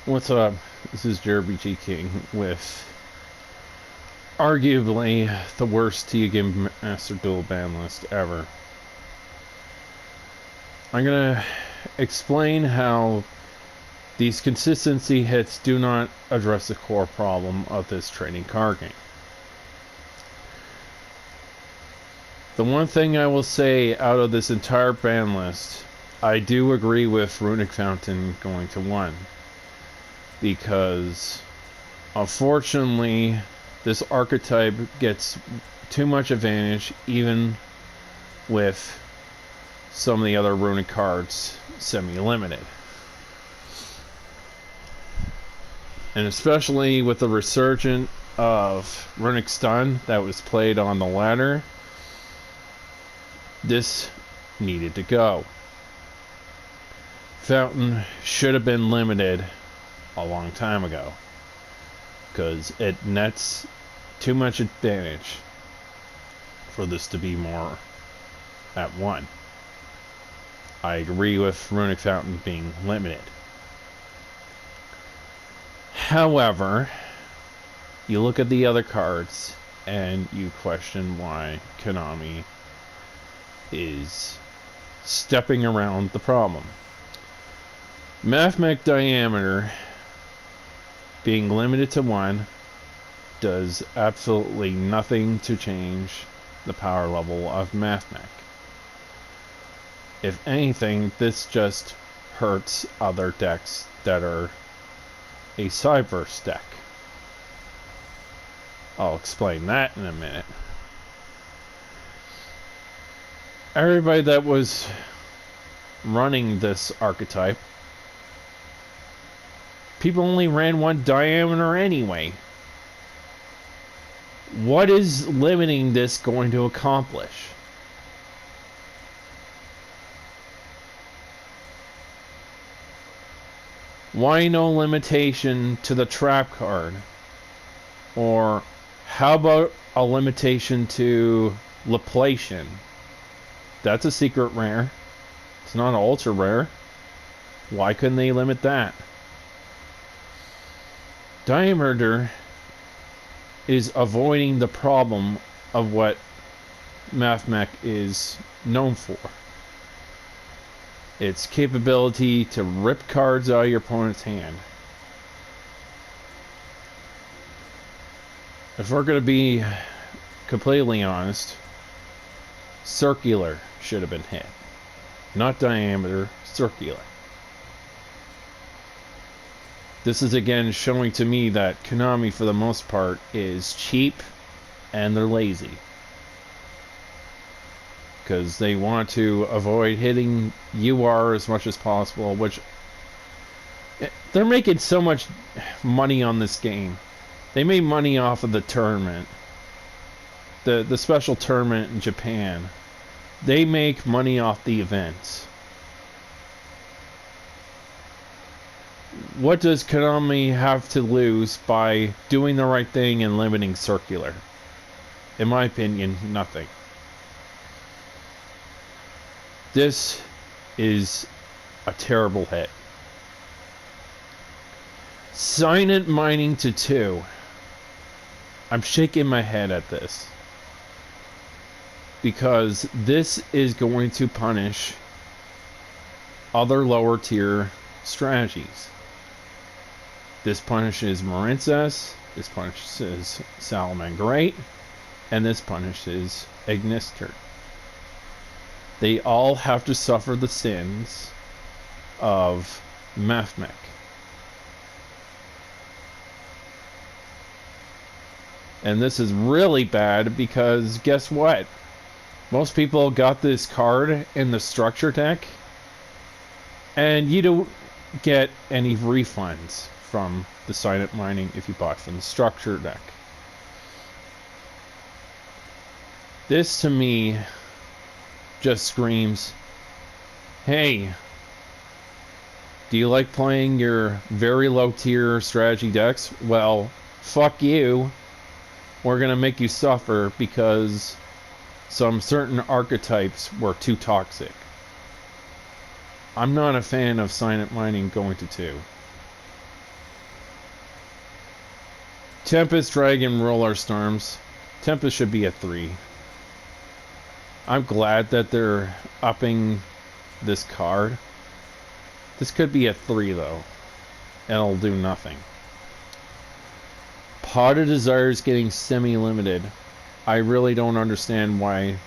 What's up? This is Jeremy G. King with arguably the worst TIA Game Master Duel ban list ever. I'm gonna explain how these consistency hits do not address the core problem of this trading card game. The one thing I will say out of this entire ban list, I do agree with Runic Fountain going to 1. Because unfortunately this archetype gets too much advantage even with some of the other runic cards semi-limited. And especially with the resurgence of Runic Stun that was played on the ladder, this needed to go. Fountain should have been limited a long time ago, because it nets too much advantage for this to be more at 1. I agree with Runic Fountain being limited. However, you look at the other cards and you question why Konami is stepping around the problem. Mathmech Diameter being limited to 1 does absolutely nothing to change the power level of Mathmech. If anything, this just hurts other decks that are a Cyberse deck. I'll explain that in a minute. Everybody that was running this archetype, people only ran 1 diameter anyway. What is limiting this going to accomplish? Why no limitation to the trap card? Or how about a limitation to Laplation? That's a secret rare. It's not an ultra rare. Why couldn't they limit that? Diameter is avoiding the problem of what Mathmech is known for. Its capability to rip cards out of your opponent's hand. If we're going to be completely honest, circular should have been hit. Not diameter, circular. This is again showing to me that Konami, for the most part, is cheap and they're lazy. Because they want to avoid hitting UR as much as possible, which they're making so much money on this game. They made money off of the tournament. The special tournament in Japan. They make money off the events. What does Konami have to lose by doing the right thing and limiting circular? In my opinion, nothing. This is a terrible hit. Silent mining to 2. I'm shaking my head at this. Because this is going to punish other lower tier strategies. This punishes Marincess, this punishes Salamangreat, and this punishes Ignister. They all have to suffer the sins of Mathmech. And this is really bad because guess what? Most people got this card in the structure deck, and you don't get any refunds from the silent mining if you bought from the structure deck. This to me just screams, hey, do you like playing your very low tier strategy decks? Well, fuck you. We're gonna make you suffer because some certain archetypes were too toxic. I'm not a fan of silent mining going to 2. Tempest, Dragon, Roller Storms. Tempest should be a 3. I'm glad that they're upping this card. This could be a 3 though. And it'll do nothing. Pot of Desire is getting semi-limited. I really don't understand why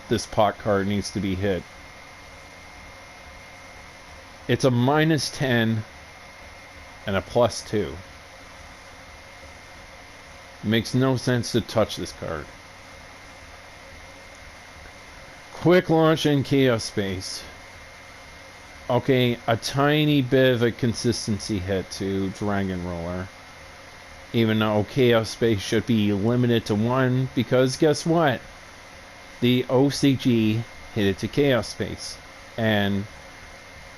this pot card needs to be hit. It's a -10 and a +2. Makes no sense to touch this card. Quick Launch and Chaos Space. Okay, a tiny bit of a consistency hit to Dragon Roller. Even though Chaos Space should be limited to 1, because guess what? The OCG hit it to Chaos Space. And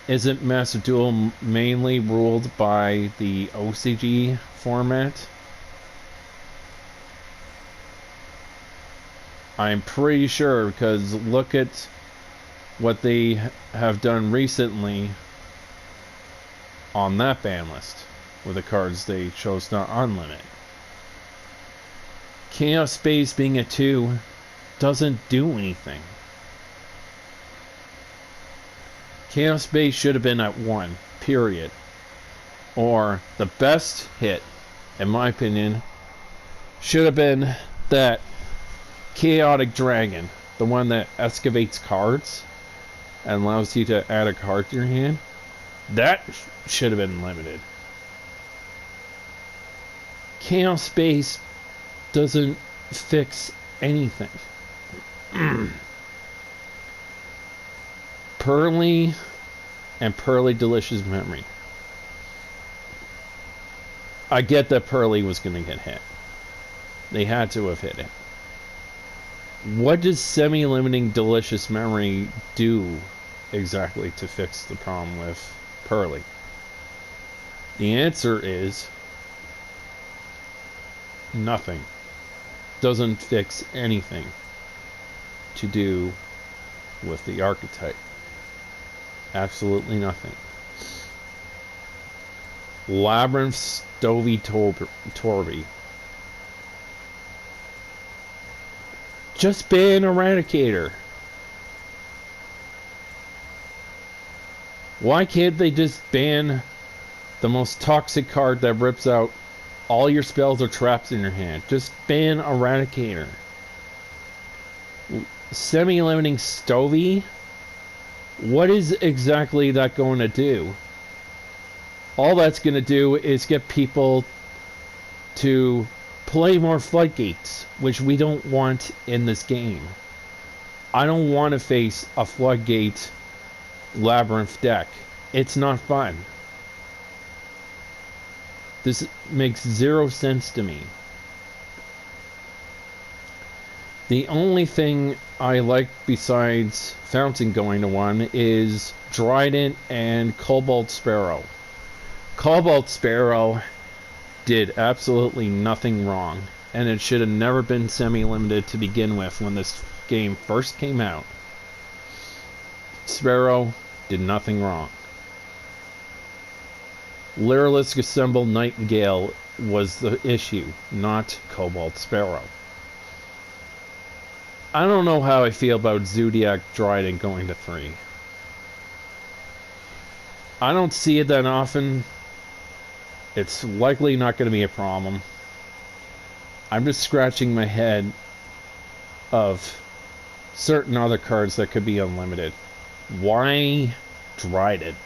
isn't Master Duel mainly ruled by the OCG format? I'm pretty sure, because look at what they have done recently on that ban list with the cards they chose to unlimit. Chaos Space being a 2 doesn't do anything. Chaos Space should have been at 1, period. Or the best hit, in my opinion, should have been that Chaotic Dragon, the one that excavates cards and allows you to add a card to your hand. That should have been limited. Chaos Space doesn't fix anything. Pearly and Pearly Delicious Memory. I get that Pearly was going to get hit. They had to have hit it. What does semi-limiting Delicious Memory do exactly to fix the problem with Pearly? The answer is nothing. Doesn't fix anything to do with the archetype. Absolutely nothing. Labyrinth Stovey Torby. Just ban Eradicator. Why can't they just ban the most toxic card that rips out all your spells or traps in your hand? Just ban Eradicator. Semi-limiting Stovey? What is exactly that going to do? All that's going to do is get people to play more floodgates, which we don't want in this game. I don't want to face a floodgate labyrinth deck. It's not fun. This makes zero sense to me. The only thing I like besides Fountain going to 1 is Trident and Cobalt Sparrow. Cobalt Sparrow did absolutely nothing wrong, and it should have never been semi-limited to begin with when this game first came out. Sparrow did nothing wrong. Lyrilisk Assemble Nightingale was the issue, not Cobalt Sparrow. I don't know how I feel about Zodiac Trident going to 3. I don't see it that often. It's likely not going to be a problem. I'm just scratching my head of certain other cards that could be unlimited. Why Trident?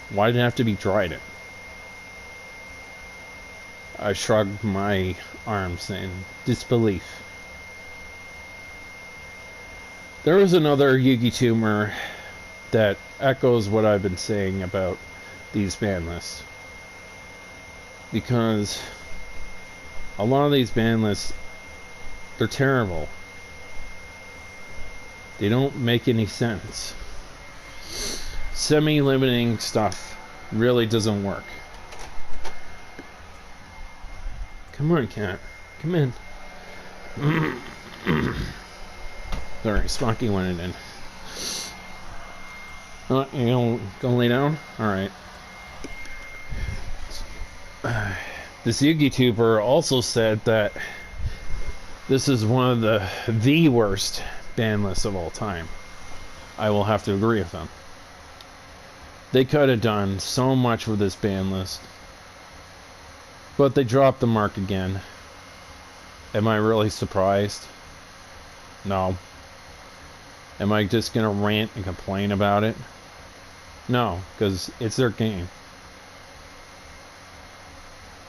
Why did it have to be Trident? I shrugged my arms in disbelief. There was another Yugi tumor that echoes what I've been saying about these ban lists. Because a lot of these ban lists, they're terrible. They don't make any sense. Semi-limiting stuff really doesn't work. Come on, cat. Come in. Sorry, Smoky wanted in. You gonna lay down? Alright. This YouTuber also said that this is one of the worst ban lists of all time. I will have to agree with them. They could have done so much with this ban list, but they dropped the mark again. Am I really surprised? No. Am I just gonna rant and complain about it? No, because it's their game.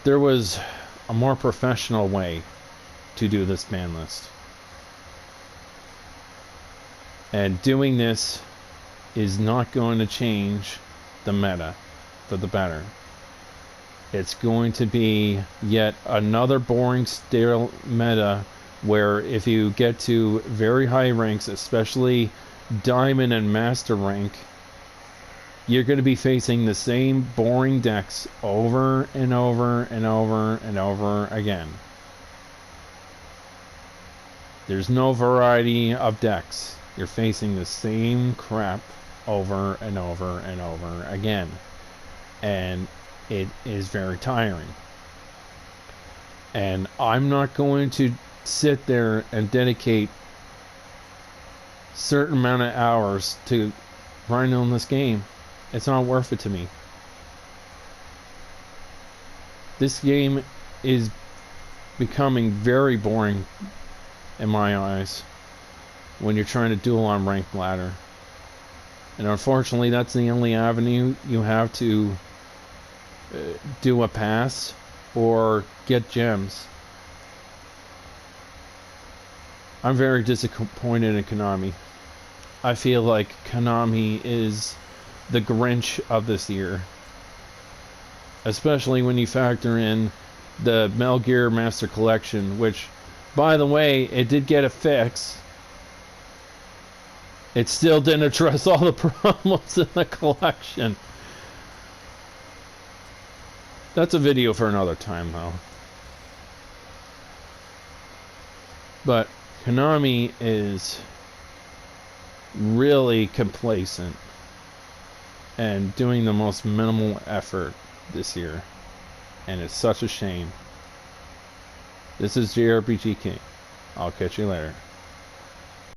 There was a more professional way to do this ban list. And doing this is not going to change the meta for the better. It's going to be yet another boring, sterile meta where if you get to very high ranks, especially Diamond and Master rank, you're going to be facing the same boring decks over and over and over and over again. There's no variety of decks. You're facing the same crap over and over and over again. And it is very tiring. And I'm not going to sit there and dedicate certain amount of hours to grinding on this game. It's not worth it to me. This game is becoming very boring in my eyes when you're trying to duel on ranked ladder. And unfortunately, that's the only avenue you have to do a pass or get gems. I'm very disappointed in Konami. I feel like Konami is the Grinch of this year. Especially when you factor in the Metal Gear Master Collection, which, by the way, it did get a fix. It still didn't address all the problems in the collection. That's a video for another time, though. But Konami is really complacent and doing the most minimal effort this year. And it's such a shame. This is JRPG King. I'll catch you later.